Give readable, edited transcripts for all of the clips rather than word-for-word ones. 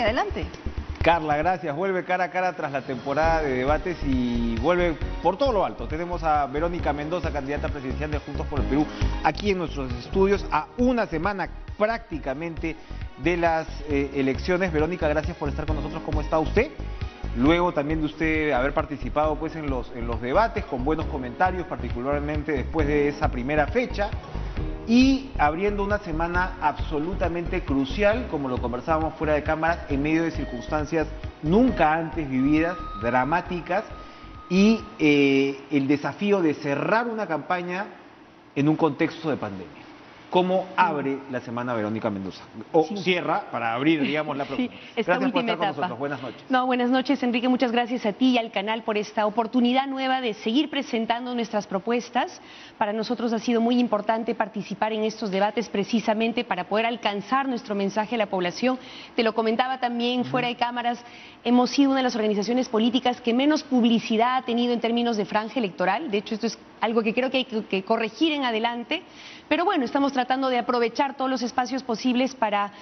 adelante. Carla, gracias. Vuelve cara a cara tras la temporada de debates y vuelve por todo lo alto. Tenemos a Verónica Mendoza, candidata presidencial de Juntos por el Perú, aquí en nuestros estudios a una semana prácticamente de las elecciones. Verónica, gracias por estar con nosotros. ¿Cómo está usted? Luego también de usted haber participado pues en los debates con buenos comentarios, particularmente después de esa primera fecha. Y abriendo una semana absolutamente crucial, como lo conversábamos fuera de cámara, en medio de circunstancias nunca antes vividas, dramáticas, y el desafío de cerrar una campaña en un contexto de pandemia. ¿Cómo abre la semana Verónica Mendoza? O cierra para abrir, digamos, la próxima. Gracias por estar con nosotros. Buenas noches. No, buenas noches, Enrique. Muchas gracias a ti y al canal por esta oportunidad nueva de seguir presentando nuestras propuestas. Para nosotros ha sido muy importante participar en estos debates precisamente para poder alcanzar nuestro mensaje a la población. Te lo comentaba también fuera de cámaras, hemos sido una de las organizaciones políticas que menos publicidad ha tenido en términos de franja electoral. De hecho, esto es algo que creo que hay que corregir en adelante. Pero bueno, estamos tratando de aprovechar todos los espacios posibles para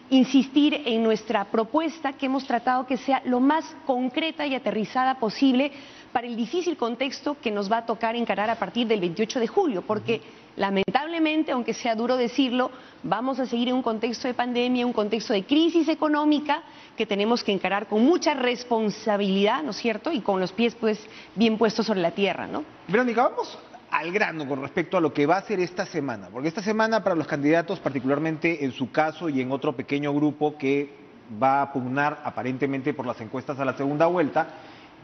insistir en nuestra propuesta, que hemos tratado que sea lo más concreta y aterrizada posible para el difícil contexto que nos va a tocar encarar a partir del 28 de julio, porque lamentablemente, aunque sea duro decirlo, vamos a seguir en un contexto de pandemia, un contexto de crisis económica que tenemos que encarar con mucha responsabilidad, ¿no es cierto? Y con los pies pues bien puestos sobre la tierra, ¿no? Verónica, vamos al grano con respecto a lo que va a ser esta semana, porque esta semana para los candidatos, particularmente en su caso y en otro pequeño grupo que va a pugnar aparentemente por las encuestas a la segunda vuelta,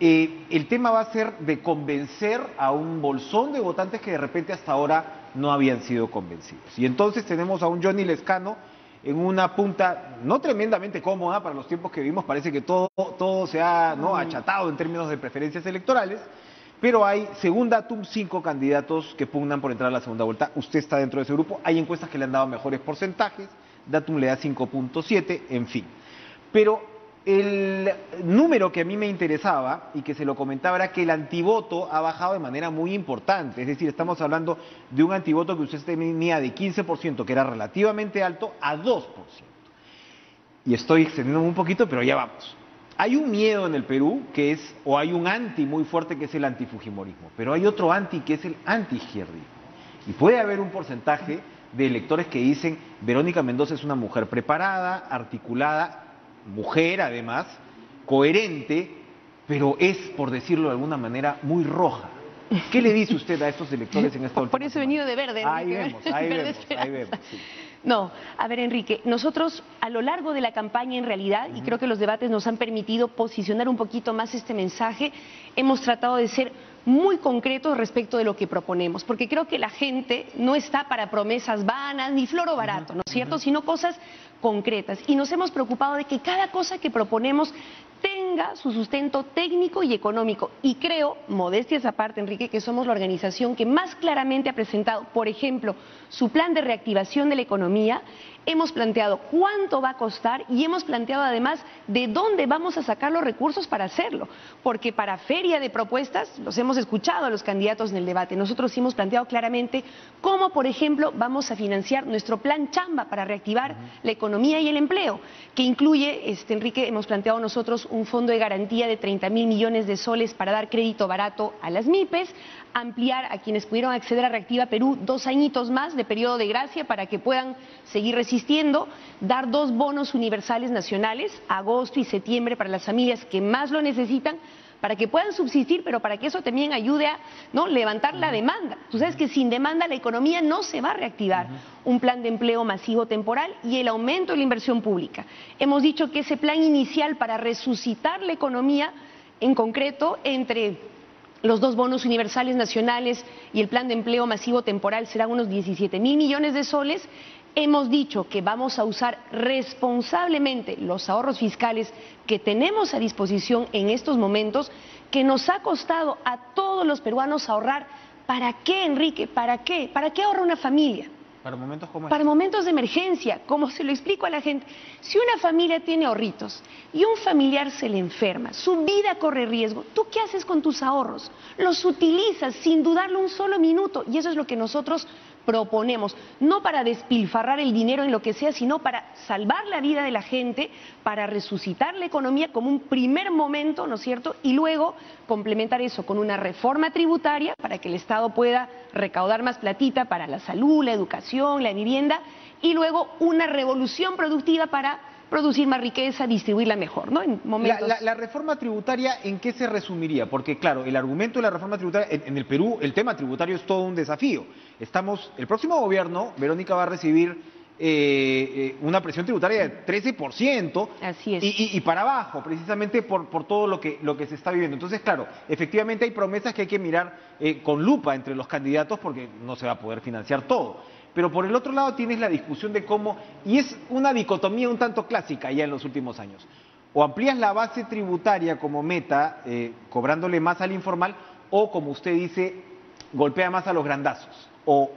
el tema va a ser de convencer a un bolsón de votantes que de repente hasta ahora no habían sido convencidos. Y entonces tenemos a un Johnny Lezcano en una punta no tremendamente cómoda para los tiempos que vivimos, parece que todo se ha achatado en términos de preferencias electorales. Pero hay, según Datum, 5 candidatos que pugnan por entrar a la segunda vuelta. Usted está dentro de ese grupo. Hay encuestas que le han dado mejores porcentajes. Datum le da 5.7, en fin. Pero el número que a mí me interesaba y que se lo comentaba era que el antivoto ha bajado de manera muy importante. Es decir, estamos hablando de un antivoto que usted tenía de 15%, que era relativamente alto, a 2%. Y estoy extendiéndome un poquito, pero ya vamos. Hay un miedo en el Perú que es, o hay un anti muy fuerte que es el antifujimorismo, pero hay otro anti que es el antiizquierdismo. Y puede haber un porcentaje de electores que dicen, Verónica Mendoza es una mujer preparada, articulada, mujer además, coherente, pero es, por decirlo de alguna manera, muy roja. ¿Qué le dice usted a estos electores en esta última Por eso he venido de verde, Enrique. Ahí vemos. Sí. No, a ver, Enrique, nosotros a lo largo de la campaña en realidad, y creo que los debates nos han permitido posicionar un poquito más este mensaje, hemos tratado de ser muy concretos respecto de lo que proponemos, porque creo que la gente no está para promesas vanas ni floro barato, ¿no es cierto?, sino cosas concretas. Y nos hemos preocupado de que cada cosa que proponemos tenga su sustento técnico y económico. Y creo, modestias aparte, Enrique, que somos la organización que más claramente ha presentado, por ejemplo, su plan de reactivación de la economía. Hemos planteado cuánto va a costar y hemos planteado además de dónde vamos a sacar los recursos para hacerlo. Porque para feria de propuestas, los hemos escuchado a los candidatos en el debate, nosotros sí hemos planteado claramente cómo, por ejemplo, vamos a financiar nuestro plan Chamba para reactivar la economía y el empleo, que incluye, Enrique, hemos planteado nosotros un fondo de garantía de 30.000 millones de soles para dar crédito barato a las MIPES, ampliar a quienes pudieron acceder a Reactiva Perú 2 añitos más de periodo de gracia para que puedan seguir resistiendo, dar 2 bonos universales nacionales, agosto y septiembre, para las familias que más lo necesitan, para que puedan subsistir, pero para que eso también ayude a levantar la demanda. Tú sabes que sin demanda la economía no se va a reactivar. Un plan de empleo masivo temporal y el aumento de la inversión pública. Hemos dicho que ese plan inicial para resucitar la economía, en concreto, entre los 2 bonos universales nacionales y el plan de empleo masivo temporal serán unos 17.000 millones de soles. Hemos dicho que vamos a usar responsablemente los ahorros fiscales que tenemos a disposición en estos momentos, que nos ha costado a todos los peruanos ahorrar. ¿Para qué, Enrique? ¿Para qué? ¿Para qué ahorra una familia? Para momentos como Para momentos de emergencia, como se lo explico a la gente. Si una familia tiene ahorritos y un familiar se le enferma, su vida corre riesgo, ¿tú qué haces con tus ahorros? Los utilizas sin dudarlo un solo minuto, y eso es lo que nosotros proponemos, no para despilfarrar el dinero en lo que sea, sino para salvar la vida de la gente, para resucitar la economía como un primer momento, ¿no es cierto? Y luego complementar eso con una reforma tributaria para que el Estado pueda recaudar más platita para la salud, la educación, la vivienda, y luego una revolución productiva para producir más riqueza, distribuirla mejor, ¿no? En momentos... La reforma tributaria, ¿en qué se resumiría? Porque, claro, el argumento de la reforma tributaria, en el Perú, el tema tributario es todo un desafío. El próximo gobierno, Verónica, va a recibir una presión tributaria de 13%. Así es. Y para abajo, precisamente por todo lo que se está viviendo. Entonces, claro, efectivamente hay promesas que hay que mirar con lupa entre los candidatos porque no se va a poder financiar todo. Pero por el otro lado tienes la discusión de cómo, y es una dicotomía un tanto clásica ya en los últimos años, o amplías la base tributaria como meta, cobrándole más al informal, o como usted dice, golpea más a los grandazos, o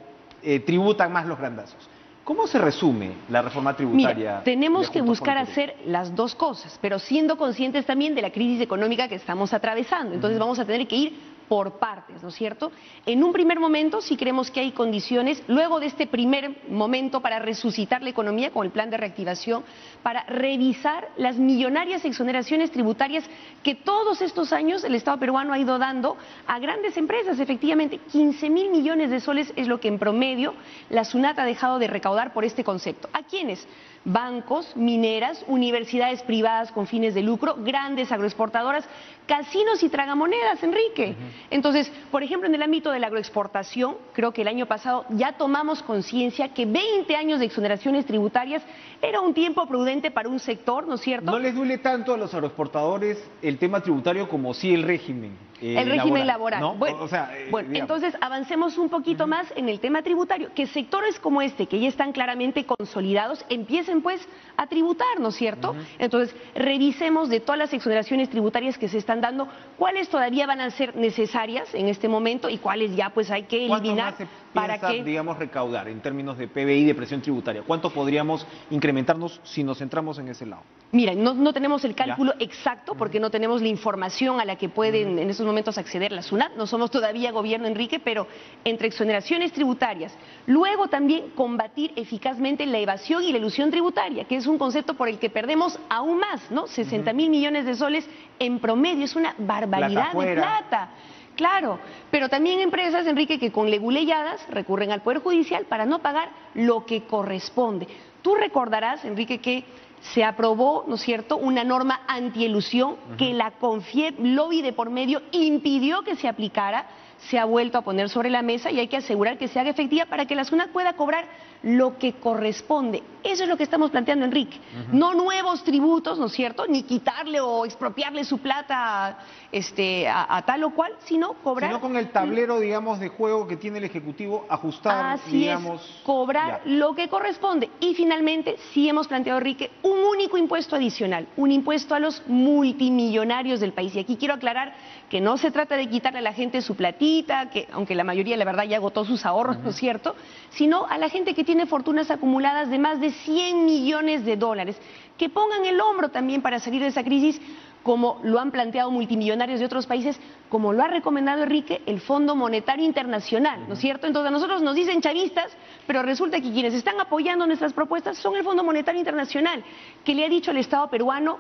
tributan más los grandazos. ¿Cómo se resume la reforma tributaria? Mira, tenemos que buscar hacer las dos cosas, pero siendo conscientes también de la crisis económica que estamos atravesando. Entonces vamos a tener que ir por partes, ¿no es cierto? En un primer momento, si creemos que hay condiciones, luego de este primer momento para resucitar la economía con el plan de reactivación, para revisar las millonarias exoneraciones tributarias que todos estos años el Estado peruano ha ido dando a grandes empresas. Efectivamente, 15.000 millones de soles es lo que en promedio la SUNAT ha dejado de recaudar por este concepto. ¿A quiénes? Bancos, mineras, universidades privadas con fines de lucro, grandes agroexportadoras, casinos y tragamonedas, Enrique. Entonces, por ejemplo, en el ámbito de la agroexportación, creo que el año pasado ya tomamos conciencia que 20 años de exoneraciones tributarias era un tiempo prudente para un sector, ¿no es cierto? ¿No les duele tanto a los agroexportadores el tema tributario como sí el régimen? El régimen laboral. ¿No? Bueno, o sea, entonces avancemos un poquito más en el tema tributario, que sectores como este, que ya están claramente consolidados, empiecen pues a tributar, ¿no es cierto? Entonces, revisemos de todas las exoneraciones tributarias que se están dando, cuáles todavía van a ser necesarias en este momento y cuáles ya pues hay que eliminar. ¿Cuánto más se para piensa, digamos, recaudar en términos de PBI, de presión tributaria? ¿Cuánto podríamos incrementarnos si nos centramos en ese lado? Mira, no tenemos el cálculo exacto porque no tenemos la información a la que pueden en estos momentos acceder la SUNAT. No somos todavía gobierno, Enrique, pero entre exoneraciones tributarias, luego también combatir eficazmente la evasión y la elusión tributaria, que es un concepto por el que perdemos aún más, ¿no? 60.000 millones de soles en promedio, es una barbaridad de plata. Claro, pero también empresas, Enrique, que con leguleyadas recurren al Poder Judicial para no pagar lo que corresponde. Tú recordarás, Enrique, que se aprobó, ¿no es cierto?, una norma antielusión que la CONFIEP, lobby de por medio, impidió que se aplicara, se ha vuelto a poner sobre la mesa y hay que asegurar que se haga efectiva para que la SUNAT pueda cobrar lo que corresponde. Eso es lo que estamos planteando, Enrique. No nuevos tributos, ¿no es cierto?, ni quitarle o expropiarle su plata a tal o cual, sino cobrar... Sino con el tablero, digamos, de juego que tiene el Ejecutivo, ajustar, Así digamos... es, cobrar lo que corresponde. Y finalmente, sí hemos planteado, Enrique, un único impuesto adicional, un impuesto a los multimillonarios del país. Y aquí quiero aclarar que no se trata de quitarle a la gente su platita, que aunque la mayoría, la verdad, ya agotó sus ahorros, ¿no es cierto?, sino a la gente que tiene fortunas acumuladas de más de 100 millones de dólares, que pongan el hombro también para salir de esa crisis, como lo han planteado multimillonarios de otros países, como lo ha recomendado Enrique, el Fondo Monetario Internacional, ¿no es cierto? Entonces a nosotros nos dicen chavistas, pero resulta que quienes están apoyando nuestras propuestas son el Fondo Monetario Internacional, que le ha dicho al Estado peruano,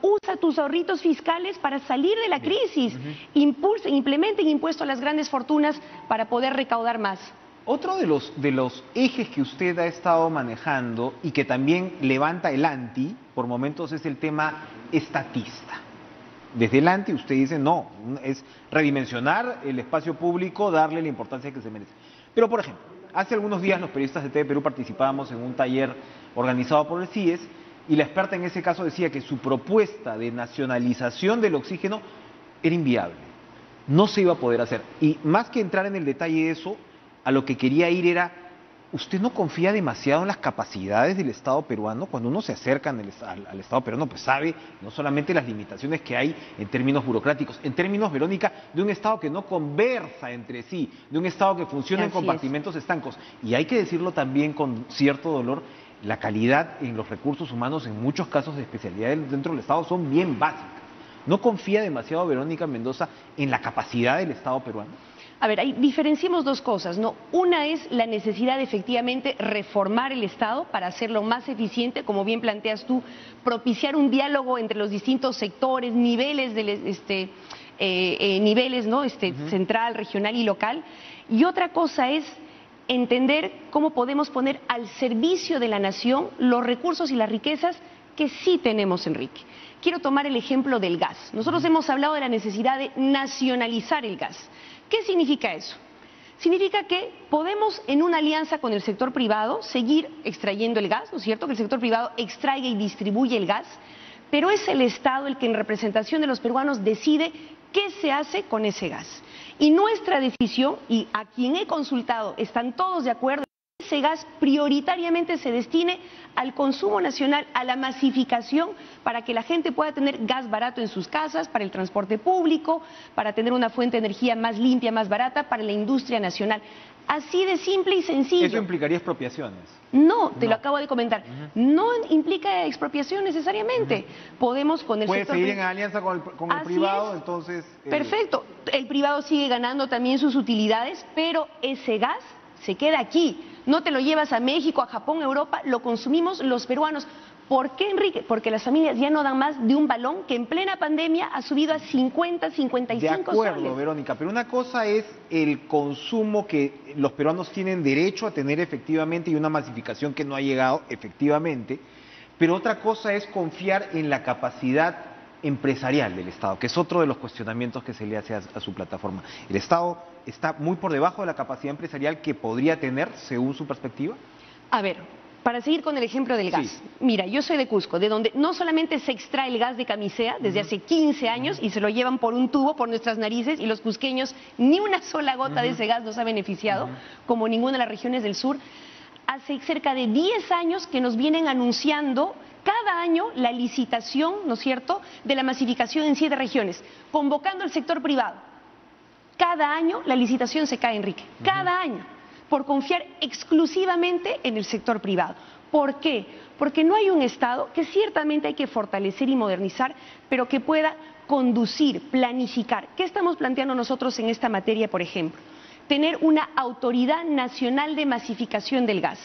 usa tus ahorritos fiscales para salir de la crisis, implementen impuestos a las grandes fortunas para poder recaudar más. Otro de los ejes que usted ha estado manejando y que también levanta el anti, por momentos, es el tema estatista. Desde el anti usted dice, no, es redimensionar el espacio público, darle la importancia que se merece. Pero, por ejemplo, hace algunos días los periodistas de TV Perú participábamos en un taller organizado por el CIES y la experta en ese caso decía que su propuesta de nacionalización del oxígeno era inviable, no se iba a poder hacer. Y más que entrar en el detalle de eso, a lo que quería ir era, ¿usted no confía demasiado en las capacidades del Estado peruano? Cuando uno se acerca al Estado peruano, pues sabe no solamente las limitaciones que hay en términos burocráticos, en términos, Verónica, de un Estado que no conversa entre sí, de un Estado que funciona en compartimentos estancos. Y hay que decirlo también con cierto dolor, la calidad en los recursos humanos en muchos casos de especialidad dentro del Estado son bien básicas. ¿No confía demasiado Verónica Mendoza en la capacidad del Estado peruano? A ver, ahí diferenciemos dos cosas, ¿no? Una es la necesidad de efectivamente reformar el Estado para hacerlo más eficiente, como bien planteas tú, propiciar un diálogo entre los distintos sectores, niveles, niveles, ¿no? Central, regional y local. Y otra cosa es entender cómo podemos poner al servicio de la nación los recursos y las riquezas que sí tenemos, Enrique. Quiero tomar el ejemplo del gas. Nosotros hemos hablado de la necesidad de nacionalizar el gas. ¿Qué significa eso? Significa que podemos, en una alianza con el sector privado, seguir extrayendo el gas, ¿no es cierto? Que el sector privado extraiga y distribuye el gas, pero es el Estado el que en representación de los peruanos decide qué se hace con ese gas. Y nuestra decisión, y a quien he consultado están todos de acuerdo, ese gas prioritariamente se destine al consumo nacional, a la masificación, para que la gente pueda tener gas barato en sus casas, para el transporte público, para tener una fuente de energía más limpia, más barata, para la industria nacional. Así de simple y sencillo. ¿Eso implicaría expropiaciones? No, te lo acabo de comentar. No implica expropiación necesariamente. Podemos con el sector... Puede seguir en alianza con el privado, entonces... Perfecto. El privado sigue ganando también sus utilidades, pero ese gas se queda aquí. No te lo llevas a México, a Japón, a Europa, lo consumimos los peruanos. ¿Por qué, Enrique? Porque las familias ya no dan más de un balón que en plena pandemia ha subido a 50, 55 soles. De acuerdo, Verónica, pero una cosa es el consumo que los peruanos tienen derecho a tener efectivamente y una masificación que no ha llegado efectivamente, pero otra cosa es confiar en la capacidad empresarial del Estado, que es otro de los cuestionamientos que se le hace a su plataforma. ¿El Estado está muy por debajo de la capacidad empresarial que podría tener según su perspectiva? A ver, para seguir con el ejemplo del gas. Mira, yo soy de Cusco, de donde no solamente se extrae el gas de Camisea desde hace 15 años y se lo llevan por un tubo por nuestras narices y los cusqueños ni una sola gota de ese gas nos ha beneficiado, como ninguna de las regiones del sur. Hace cerca de 10 años que nos vienen anunciando cada año la licitación, ¿no es cierto?, de la masificación en 7 regiones, convocando al sector privado. Cada año la licitación se cae, Enrique, cada año, por confiar exclusivamente en el sector privado. ¿Por qué? Porque no hay un Estado que ciertamente hay que fortalecer y modernizar, pero que pueda conducir, planificar. ¿Qué estamos planteando nosotros en esta materia, por ejemplo? Tener una autoridad nacional de masificación del gas,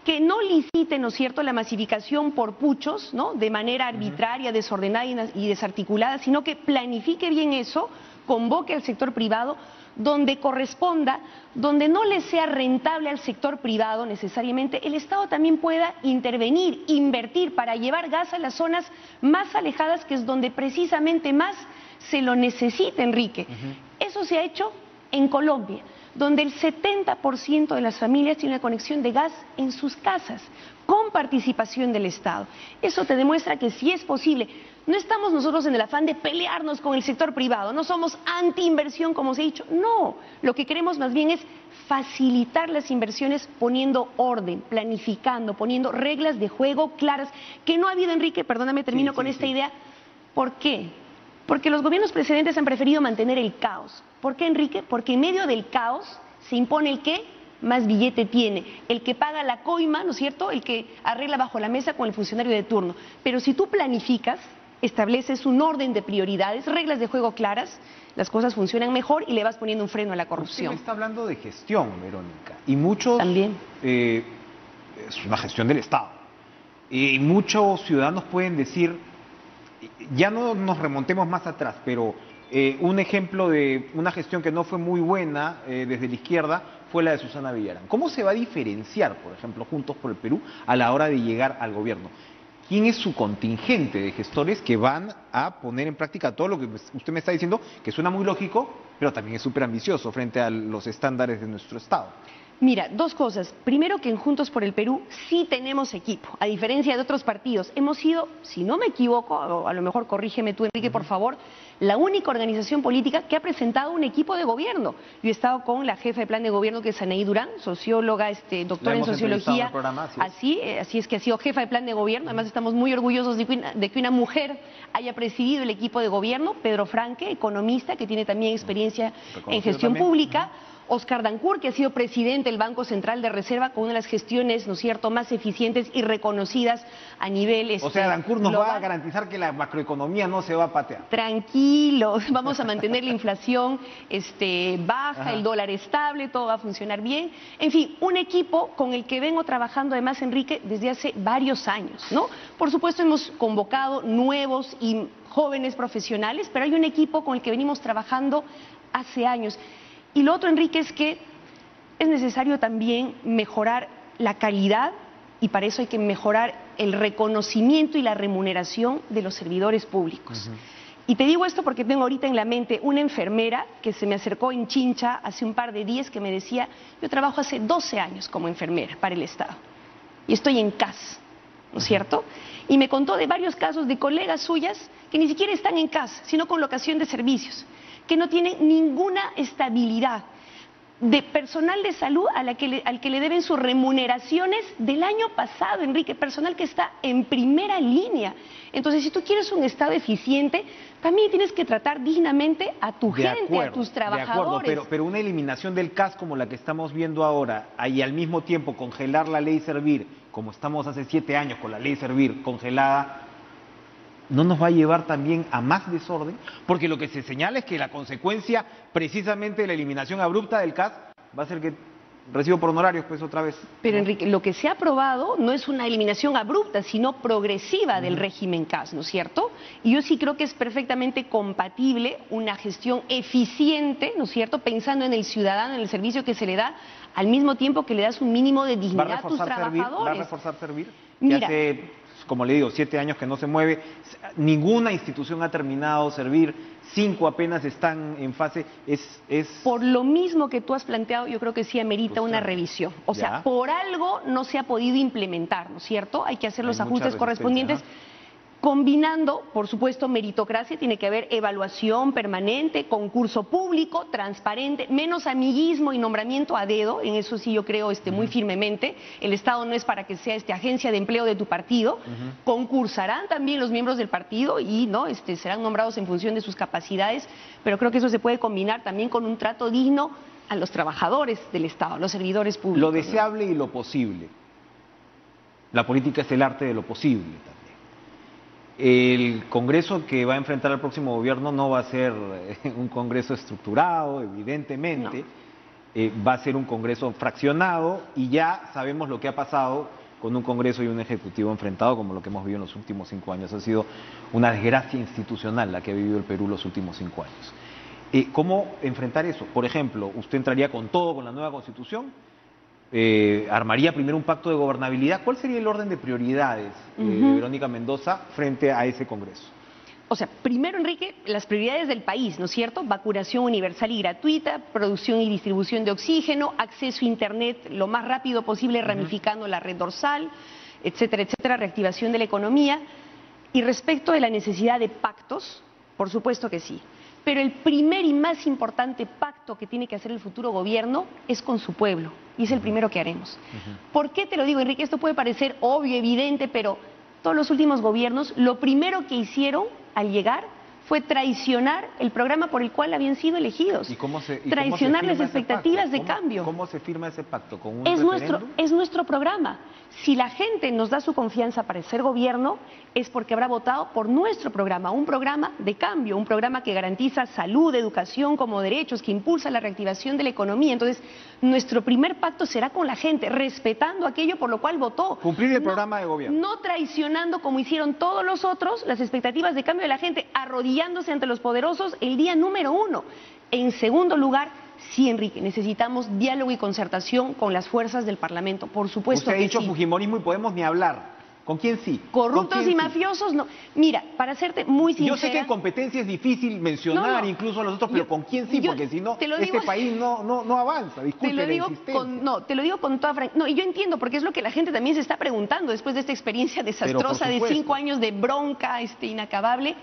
que no licite, ¿no es cierto?, la masificación por puchos, ¿no?, de manera arbitraria, desordenada y desarticulada, sino que planifique bien eso, convoque al sector privado, donde corresponda, donde no le sea rentable al sector privado necesariamente, el Estado también pueda intervenir, invertir para llevar gas a las zonas más alejadas, que es donde precisamente más se lo necesita, Enrique. Eso se ha hecho en Colombia, donde el 70% de las familias tienen una conexión de gas en sus casas, con participación del Estado. Eso te demuestra que sí es posible. No estamos nosotros en el afán de pelearnos con el sector privado, no somos anti-inversión, como se ha dicho, no. Lo que queremos más bien es facilitar las inversiones poniendo orden, planificando, poniendo reglas de juego claras, que no ha habido, Enrique, perdóname, termino con esta idea. ¿Por qué? Porque los gobiernos precedentes han preferido mantener el caos. ¿Por qué, Enrique? Porque en medio del caos se impone el que más billete tiene, el que paga la coima, ¿no es cierto?, el que arregla bajo la mesa con el funcionario de turno. Pero si tú planificas, estableces un orden de prioridades, reglas de juego claras, las cosas funcionan mejor y le vas poniendo un freno a la corrupción. Usted me está hablando de gestión, Verónica, y muchos... También. Es una gestión del Estado. Y muchos ciudadanos pueden decir, ya no nos remontemos más atrás, pero un ejemplo de una gestión que no fue muy buena desde la izquierda fue la de Susana Villarán. ¿Cómo se va a diferenciar, por ejemplo, Juntos por el Perú a la hora de llegar al gobierno? ¿Quién es su contingente de gestores que van a poner en práctica todo lo que usted me está diciendo, que suena muy lógico, pero también es súper ambicioso frente a los estándares de nuestro Estado? Mira, dos cosas. Primero, que en Juntos por el Perú sí tenemos equipo, a diferencia de otros partidos. Hemos sido, si no me equivoco, o a lo mejor corrígeme tú, Enrique, por favor, la única organización política que ha presentado un equipo de gobierno. Yo he estado con la jefa de plan de gobierno, que es Anaí Durán, socióloga, doctora en sociología. Así es que ha sido jefa de plan de gobierno. Además, estamos muy orgullosos de que una mujer haya presidido el equipo de gobierno. Pedro Franque, economista, que tiene también experiencia en gestión pública. Oscar Dancourt, que ha sido presidente del Banco Central de Reserva, con una de las gestiones, ¿no es cierto?, más eficientes y reconocidas a nivel O sea, Dancourt nos global. va a garantizar que la macroeconomía no se va a patear. Tranquilos, vamos a mantener la inflación baja, Ajá. el dólar estable, todo va a funcionar bien. En fin, un equipo con el que vengo trabajando además, Enrique, desde hace varios años, ¿no? Por supuesto, hemos convocado nuevos y jóvenes profesionales, pero hay un equipo con el que venimos trabajando hace años. Y lo otro, Enrique, es que es necesario también mejorar la calidad y para eso hay que mejorar el reconocimiento y la remuneración de los servidores públicos. Y te digo esto porque tengo ahorita en la mente una enfermera que se me acercó en Chincha hace un par de días que me decía, yo trabajo hace 12 años como enfermera para el Estado y estoy en CAS, ¿no es cierto? Y me contó de varios casos de colegas suyas que ni siquiera están en CAS, sino con locación de servicios, que no tienen ninguna estabilidad, de personal de salud al que le deben sus remuneraciones del año pasado, Enrique, personal que está en primera línea. Entonces, si tú quieres un Estado eficiente, también tienes que tratar dignamente a tu gente, a tus trabajadores. De acuerdo, pero una eliminación del CAS como la que estamos viendo ahora y al mismo tiempo congelar la ley Servir, como estamos hace 7 años con la ley Servir congelada, ¿no nos va a llevar también a más desorden? Porque lo que se señala es que la consecuencia precisamente de la eliminación abrupta del CAS va a ser que recibo por honorarios, pues otra vez. Pero Enrique, lo que se ha aprobado no es una eliminación abrupta, sino progresiva del régimen CAS, ¿no es cierto? Y yo sí creo que es perfectamente compatible una gestión eficiente, ¿no es cierto?, pensando en el ciudadano, en el servicio que se le da, al mismo tiempo que le das un mínimo de dignidad a tus trabajadores. ¿Va a reforzar Servir? Mira, hace, como le digo, 7 años que no se mueve, ninguna institución ha terminado Servir, 5 apenas están en fase, Por lo mismo que tú has planteado, yo creo que sí amerita una revisión. O sea, por algo no se ha podido implementar, ¿no es cierto? Hay que hacer los ajustes correspondientes. Combinando, por supuesto, meritocracia, tiene que haber evaluación permanente, concurso público, transparente, menos amiguismo y nombramiento a dedo, en eso sí yo creo muy firmemente. El Estado no es para que sea agencia de empleo de tu partido, concursarán también los miembros del partido y no serán nombrados en función de sus capacidades, pero creo que eso se puede combinar también con un trato digno a los trabajadores del Estado, a los servidores públicos. Lo deseable y lo posible. La política es el arte de lo posible también. El Congreso que va a enfrentar al próximo gobierno no va a ser un Congreso estructurado, evidentemente, va a ser un Congreso fraccionado y ya sabemos lo que ha pasado con un Congreso y un Ejecutivo enfrentado, como lo que hemos vivido en los últimos 5 años. Ha sido una desgracia institucional la que ha vivido el Perú los últimos 5 años. ¿Cómo enfrentar eso? Por ejemplo, ¿usted entraría con todo con la nueva Constitución? ¿Armaría primero un pacto de gobernabilidad? ¿Cuál sería el orden de prioridades de Verónica Mendoza frente a ese Congreso? O sea, primero, Enrique, las prioridades del país, ¿no es cierto? Vacunación universal y gratuita, producción y distribución de oxígeno, acceso a Internet lo más rápido posible, ramificando la red dorsal, etcétera, etcétera, reactivación de la economía. Y respecto de la necesidad de pactos, por supuesto que sí. Pero el primer y más importante pacto que tiene que hacer el futuro gobierno es con su pueblo, y es el primero que haremos. ¿Por qué te lo digo, Enrique? Esto puede parecer obvio, evidente, pero todos los últimos gobiernos, lo primero que hicieron al llegar fue traicionar el programa por el cual habían sido elegidos. Traicionar las expectativas de cambio. ¿Cómo se firma ese pacto? ¿Con un referéndum? Es nuestro programa. Si la gente nos da su confianza para ser gobierno, es porque habrá votado por nuestro programa, un programa de cambio, un programa que garantiza salud, educación como derechos, que impulsa la reactivación de la economía. Entonces, nuestro primer pacto será con la gente, respetando aquello por lo cual votó. Cumplir el programa de gobierno. No traicionando, como hicieron todos los otros, las expectativas de cambio de la gente, arrodillándose ante los poderosos el día número 1. En segundo lugar, sí, Enrique, necesitamos diálogo y concertación con las fuerzas del Parlamento, por supuesto. Usted ha dicho sí. Fujimorismo y Podemos ni hablar. ¿Con quién sí? Corruptos y mafiosos, no. Mira, para serte muy sincera... Yo sé que en competencia es difícil mencionar incluso a los otros, pero ¿con quién sí? Porque si no, este país no avanza. Disculpe la insistencia. Te lo digo con toda franqueza. No, y yo entiendo, porque es lo que la gente también se está preguntando después de esta experiencia desastrosa de 5 años de bronca inacabable.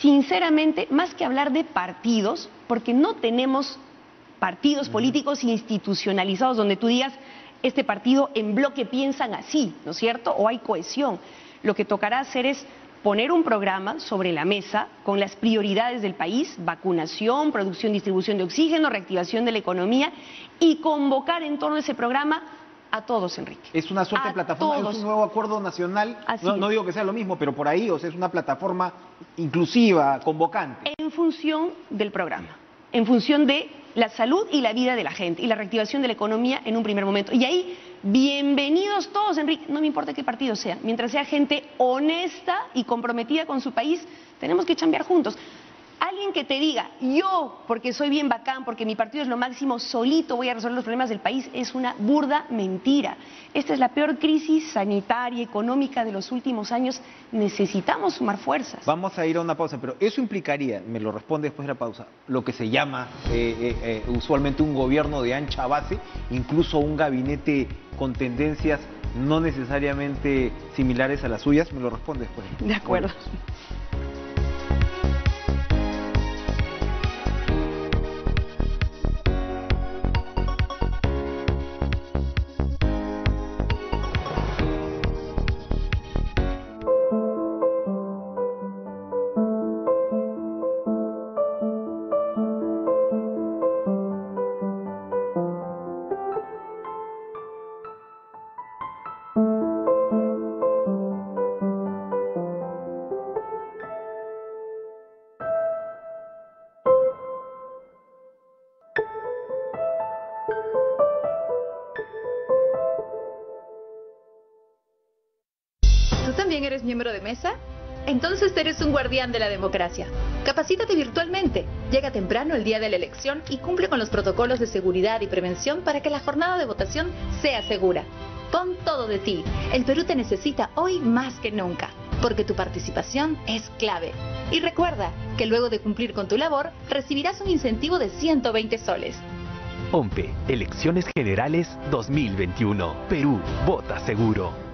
Sinceramente, más que hablar de partidos, porque no tenemos partidos políticos institucionalizados donde tú digas, este partido en bloque piensan así, ¿no es cierto? O hay cohesión. Lo que tocará hacer es poner un programa sobre la mesa con las prioridades del país: vacunación, producción, distribución de oxígeno, reactivación de la economía, y convocar en torno a ese programa a todos, Enrique. Es una suerte de plataforma, todos. es un nuevo acuerdo nacional, no es. digo que sea lo mismo, pero por ahí, o sea, es una plataforma inclusiva, convocante. En función del programa, en función de la salud y la vida de la gente y la reactivación de la economía en un primer momento. Y ahí, bienvenidos todos, Enrique, no me importa qué partido sea, mientras sea gente honesta y comprometida con su país, tenemos que chambear juntos. Alguien que te diga, yo, porque soy bien bacán, porque mi partido es lo máximo, solito voy a resolver los problemas del país, es una burda mentira. Esta es la peor crisis sanitaria, económica de los últimos años. Necesitamos sumar fuerzas. Vamos a ir a una pausa, pero eso implicaría, me lo responde después de la pausa, lo que se llama usualmente un gobierno de ancha base, incluso un gabinete con tendencias no necesariamente similares a las suyas. Me lo responde después. De acuerdo. ¿Tú también eres miembro de mesa? Entonces eres un guardián de la democracia. Capacítate virtualmente, llega temprano el día de la elección y cumple con los protocolos de seguridad y prevención para que la jornada de votación sea segura. Pon todo de ti. El Perú te necesita hoy más que nunca, porque tu participación es clave. Y recuerda que luego de cumplir con tu labor, recibirás un incentivo de 120 soles. OMPE, Elecciones Generales 2021. Perú, vota seguro.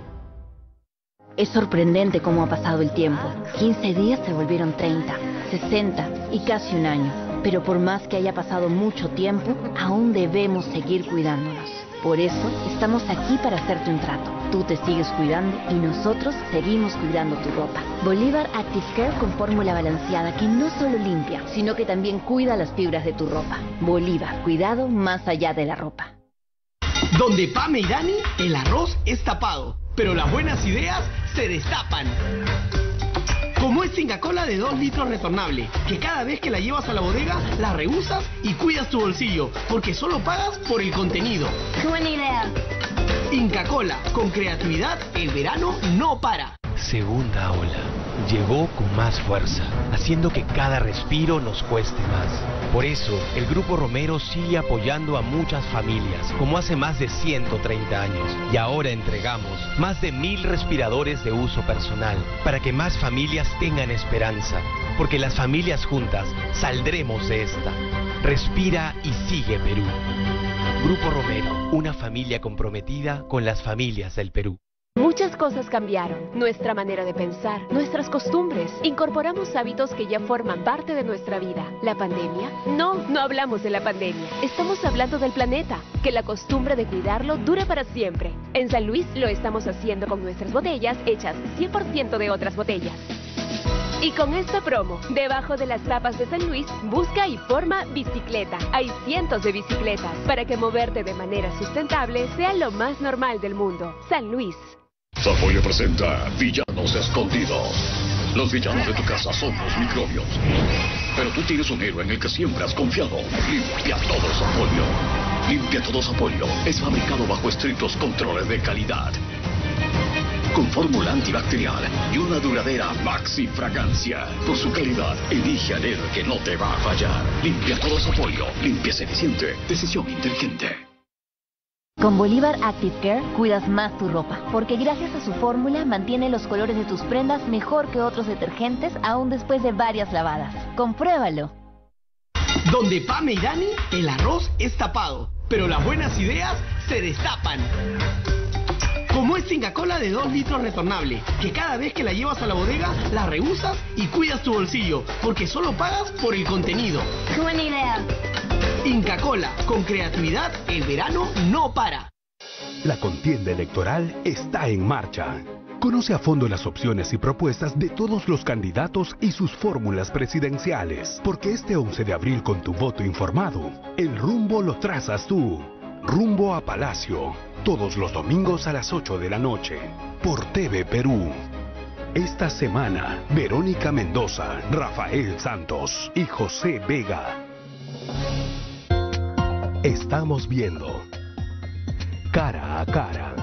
Es sorprendente cómo ha pasado el tiempo. 15 días se volvieron 30, 60 y casi un año. Pero por más que haya pasado mucho tiempo, aún debemos seguir cuidándonos. Por eso, estamos aquí para hacerte un trato. Tú te sigues cuidando y nosotros seguimos cuidando tu ropa. Bolívar Active Care con fórmula balanceada que no solo limpia, sino que también cuida las fibras de tu ropa. Bolívar, cuidado más allá de la ropa. Donde Pame y Dani, el arroz es tapado, pero las buenas ideas se destapan. Como es Inca Kola de 2 litros retornable, que cada vez que la llevas a la bodega, la reusas y cuidas tu bolsillo, porque solo pagas por el contenido. ¡Qué buena idea! Inca Kola, con creatividad, el verano no para. Segunda ola. Llegó con más fuerza, haciendo que cada respiro nos cueste más. Por eso, el Grupo Romero sigue apoyando a muchas familias, como hace más de 130 años. Y ahora entregamos más de 1000 respiradores de uso personal, para que más familias tengan esperanza. Porque las familias juntas saldremos de esta. Respira y sigue Perú. Grupo Romero, una familia comprometida con las familias del Perú. Muchas cosas cambiaron, nuestra manera de pensar, nuestras costumbres. Incorporamos hábitos que ya forman parte de nuestra vida. ¿La pandemia? No hablamos de la pandemia. Estamos hablando del planeta, que la costumbre de cuidarlo dure para siempre. En San Luis lo estamos haciendo con nuestras botellas hechas 100% de otras botellas. Y con esta promo, debajo de las tapas de San Luis, busca y forma bicicleta. Hay cientos de bicicletas para que moverte de manera sustentable sea lo más normal del mundo. San Luis. Sapolio presenta Villanos Escondidos. Los villanos de tu casa son los microbios. Pero tú tienes un héroe en el que siempre has confiado. Limpia Todo Sapolio. Limpia Todo Sapolio es fabricado bajo estrictos controles de calidad, con fórmula antibacterial y una duradera maxi fragancia. Por su calidad, elige al héroe que no te va a fallar. Limpia Todo Sapolio. Limpieza eficiente. Decisión inteligente. Con Bolívar Active Care cuidas más tu ropa, porque gracias a su fórmula mantiene los colores de tus prendas mejor que otros detergentes aún después de varias lavadas. ¡Compruébalo! Donde Pame y Dani, el arroz es tapado, pero las buenas ideas se destapan. Como es Inca Kola de 2 litros retornable, que cada vez que la llevas a la bodega, la reusas y cuidas tu bolsillo, porque solo pagas por el contenido. ¡Qué buena idea! Inca Kola, con creatividad, el verano no para. La contienda electoral está en marcha. Conoce a fondo las opciones y propuestas de todos los candidatos y sus fórmulas presidenciales, porque este 11 de abril con tu voto informado, el rumbo lo trazas tú. Rumbo a Palacio, todos los domingos a las 8 de la noche, por TV Perú. Esta semana, Verónica Mendoza, Rafael Santos y José Vega. Estamos viendo Cara a Cara.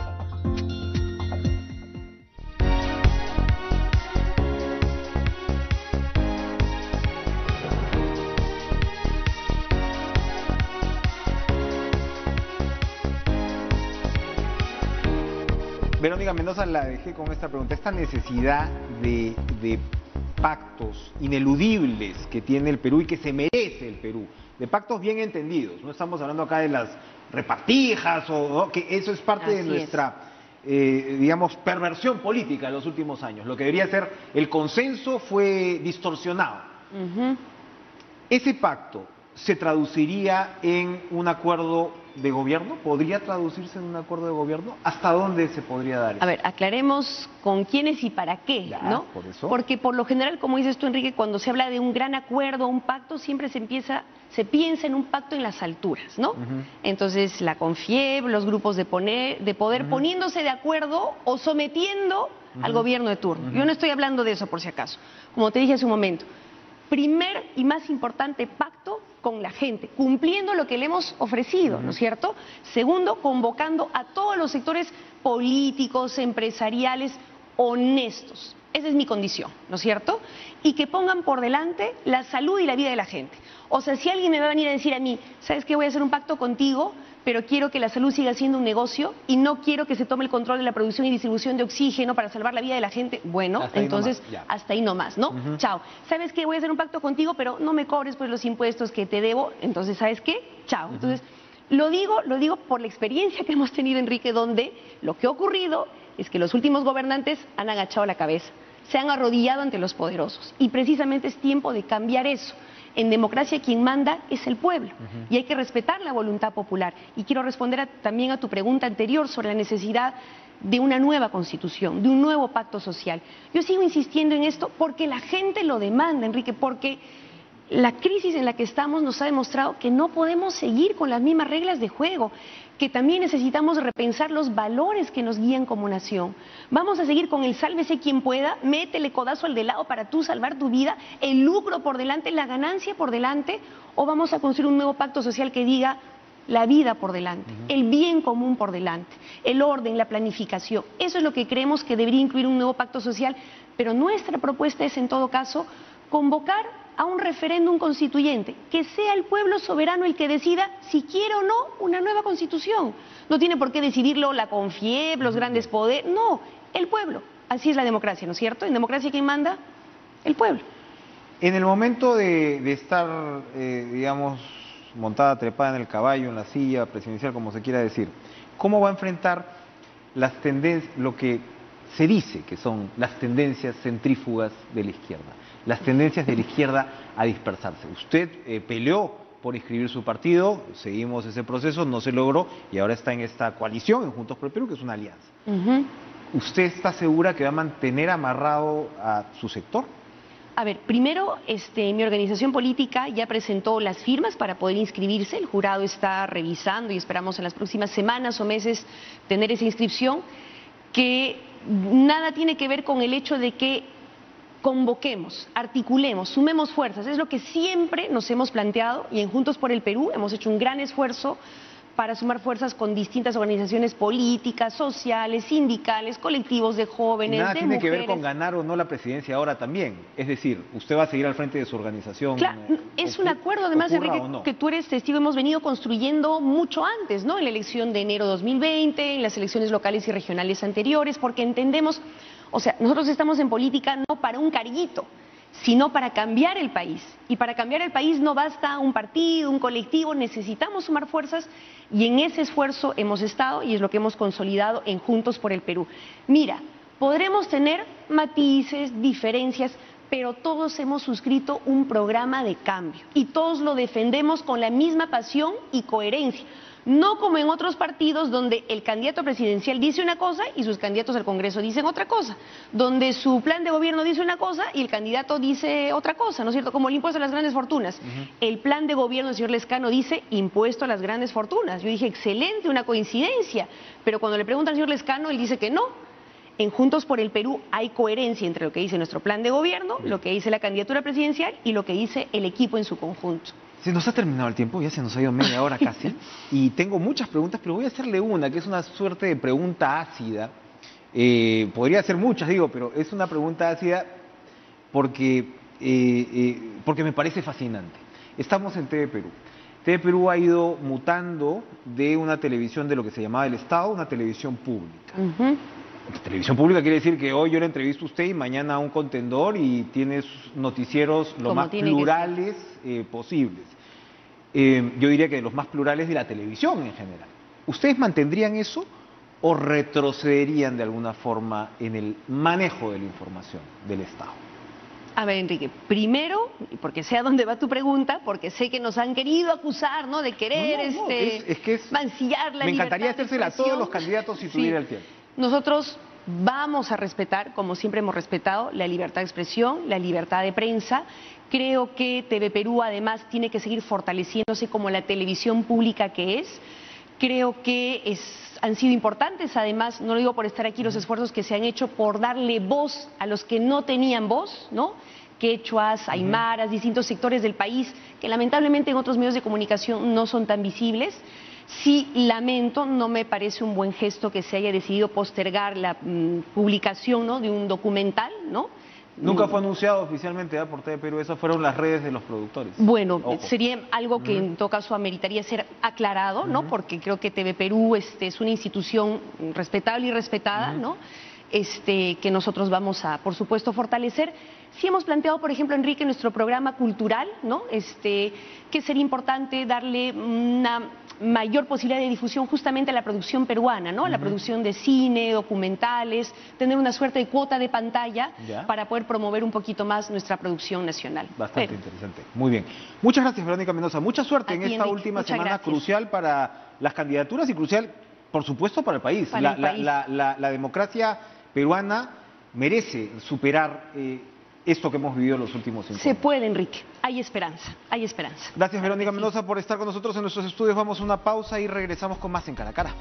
Verónica Mendoza, la dejé con esta pregunta. Esta necesidad de pactos ineludibles que tiene el Perú y que se merece el Perú, de pactos bien entendidos. No estamos hablando acá de las repartijas, ¿no? Que eso es parte de nuestra, digamos, perversión política en los últimos años. Lo que debería ser el consenso fue distorsionado. Ese pacto se traduciría en un acuerdo de gobierno. ¿Podría traducirse en un acuerdo de gobierno? ¿Hasta dónde se podría dar eso? A ver, aclaremos con quiénes y para qué, Ya, ¿no? por eso. Porque por lo general, como dices tú, Enrique, cuando se habla de un gran acuerdo, un pacto, siempre se piensa en un pacto en las alturas, ¿no? Entonces, la CONFIEB, los grupos de poder poniéndose de acuerdo o sometiendo al gobierno de turno. Yo no estoy hablando de eso, por si acaso. Como te dije hace un momento, primer y más importante pacto con la gente, cumpliendo lo que le hemos ofrecido, ¿no es cierto? Segundo, convocando a todos los sectores políticos, empresariales, honestos. Esa es mi condición, ¿no es cierto? Y que pongan por delante la salud y la vida de la gente. O sea, si alguien me va a venir a decir a mí, ¿sabes qué? Voy a hacer un pacto contigo, pero quiero que la salud siga siendo un negocio y no quiero que se tome el control de la producción y distribución de oxígeno para salvar la vida de la gente. Bueno, entonces hasta ahí nomás, ¿no? Chao. ¿Sabes qué? Voy a hacer un pacto contigo, pero no me cobres pues los impuestos que te debo. Entonces, ¿sabes qué? Chao. Entonces, lo digo por la experiencia que hemos tenido, Enrique, donde lo que ha ocurrido es que los últimos gobernantes han agachado la cabeza, se han arrodillado ante los poderosos. Y precisamente es tiempo de cambiar eso. En democracia quien manda es el pueblo y hay que respetar la voluntad popular. Y quiero responder también a tu pregunta anterior sobre la necesidad de una nueva constitución, de un nuevo pacto social. Yo sigo insistiendo en esto porque la gente lo demanda, Enrique, porque la crisis en la que estamos nos ha demostrado que no podemos seguir con las mismas reglas de juego, que también necesitamos repensar los valores que nos guían como nación. Vamos a seguir con el sálvese quien pueda, métele codazo al de lado para tú salvar tu vida, el lucro por delante, la ganancia por delante, o vamos a construir un nuevo pacto social que diga la vida por delante, el bien común por delante, el orden, la planificación. Eso es lo que creemos que debería incluir un nuevo pacto social, pero nuestra propuesta es en todo caso convocar a un referéndum constituyente, que sea el pueblo soberano el que decida si quiere o no una nueva constitución. No tiene por qué decidirlo la CONFIEB, los grandes poderes, no, el pueblo. Así es la democracia, ¿no es cierto? En democracia, ¿quién manda? El pueblo. En el momento de estar, digamos, montada, trepada en el caballo, en la silla presidencial, como se quiera decir, ¿cómo va a enfrentar las tendencias, lo que se dice que son las tendencias centrífugas de la izquierda? Las tendencias de la izquierda a dispersarse. Usted peleó por inscribir su partido, seguimos ese proceso, no se logró y ahora está en esta coalición, en Juntos por el Perú, que es una alianza. ¿Usted está segura que va a mantener amarrado a su sector? A ver, primero, mi organización política ya presentó las firmas para poder inscribirse, el jurado está revisando y esperamos en las próximas semanas o meses tener esa inscripción, que nada tiene que ver con el hecho de que convoquemos, articulemos, sumemos fuerzas. Es lo que siempre nos hemos planteado y en Juntos por el Perú hemos hecho un gran esfuerzo para sumar fuerzas con distintas organizaciones políticas, sociales, sindicales, colectivos de jóvenes, Nada de tiene mujeres. que ver con ganar o no la presidencia ahora también. Es decir, usted va a seguir al frente de su organización. Claro, es un acuerdo además, Enrique, que tú eres testigo, hemos venido construyendo mucho antes, ¿no? En la elección de enero 2020, en las elecciones locales y regionales anteriores, porque entendemos, o sea, nosotros estamos en política no para un carguito, sino para cambiar el país. Y para cambiar el país no basta un partido, un colectivo, necesitamos sumar fuerzas y en ese esfuerzo hemos estado y es lo que hemos consolidado en Juntos por el Perú. Mira, podremos tener matices, diferencias, pero todos hemos suscrito un programa de cambio y todos lo defendemos con la misma pasión y coherencia. No como en otros partidos donde el candidato presidencial dice una cosa y sus candidatos al Congreso dicen otra cosa, donde su plan de gobierno dice una cosa y el candidato dice otra cosa, ¿no es cierto? Como el impuesto a las grandes fortunas. El plan de gobierno del señor Lezcano dice impuesto a las grandes fortunas. Yo dije, excelente, una coincidencia, pero cuando le preguntan al señor Lezcano, él dice que no. En Juntos por el Perú hay coherencia entre lo que dice nuestro plan de gobierno, lo que dice la candidatura presidencial y lo que dice el equipo en su conjunto. Se nos ha terminado el tiempo, ya se nos ha ido media hora casi, y tengo muchas preguntas, pero voy a hacerle una, que es una suerte de pregunta ácida. Podría ser muchas, digo, pero es una pregunta ácida porque me parece fascinante. Estamos en TV Perú. TV Perú ha ido mutando de una televisión de lo que se llamaba el Estado a una televisión pública. Televisión pública quiere decir que hoy yo le entrevisto a usted y mañana a un contendor y tiene noticieros lo más plurales posibles. Yo diría que de los más plurales de la televisión en general. ¿Ustedes mantendrían eso o retrocederían de alguna forma en el manejo de la información del Estado? A ver, Enrique, primero, porque sé a dónde va tu pregunta, porque sé que nos han querido acusar, ¿no?, de querer mancillar la libertad. Me encantaría hacérsela a todos los candidatos si tuviera el tiempo. Nosotros vamos a respetar, como siempre hemos respetado, la libertad de expresión, la libertad de prensa. Creo que TV Perú además tiene que seguir fortaleciéndose como la televisión pública que es. Creo que han sido importantes, además, no lo digo por estar aquí, los esfuerzos que se han hecho por darle voz a los que no tenían voz, ¿no? Quechuas, aymaras, distintos sectores del país que lamentablemente en otros medios de comunicación no son tan visibles. Sí, lamento, no me parece un buen gesto que se haya decidido postergar la publicación, ¿no?, de un documental, ¿no? Nunca fue anunciado oficialmente por TV Perú, esas fueron las redes de los productores. Bueno, sería algo que en todo caso ameritaría ser aclarado, ¿no? Porque creo que TV Perú es una institución respetable y respetada, ¿no? Que nosotros vamos a, por supuesto, fortalecer. Sí hemos planteado, por ejemplo, Enrique, nuestro programa cultural, ¿no? Que sería importante darle una mayor posibilidad de difusión justamente a la producción peruana, ¿no? La producción de cine, documentales, tener una suerte de cuota de pantalla para poder promover un poquito más nuestra producción nacional. Bastante interesante. Muy bien. Muchas gracias, Verónica Mendoza. Mucha suerte en esta última semana crucial para las candidaturas y crucial, por supuesto, para el país. La democracia peruana merece superar esto que hemos vivido en los últimos 5 años. Se puede, Enrique. Hay esperanza, hay esperanza. Gracias, Verónica Mendoza, por estar con nosotros en nuestros estudios. Vamos a una pausa y regresamos con más en Cara a Cara.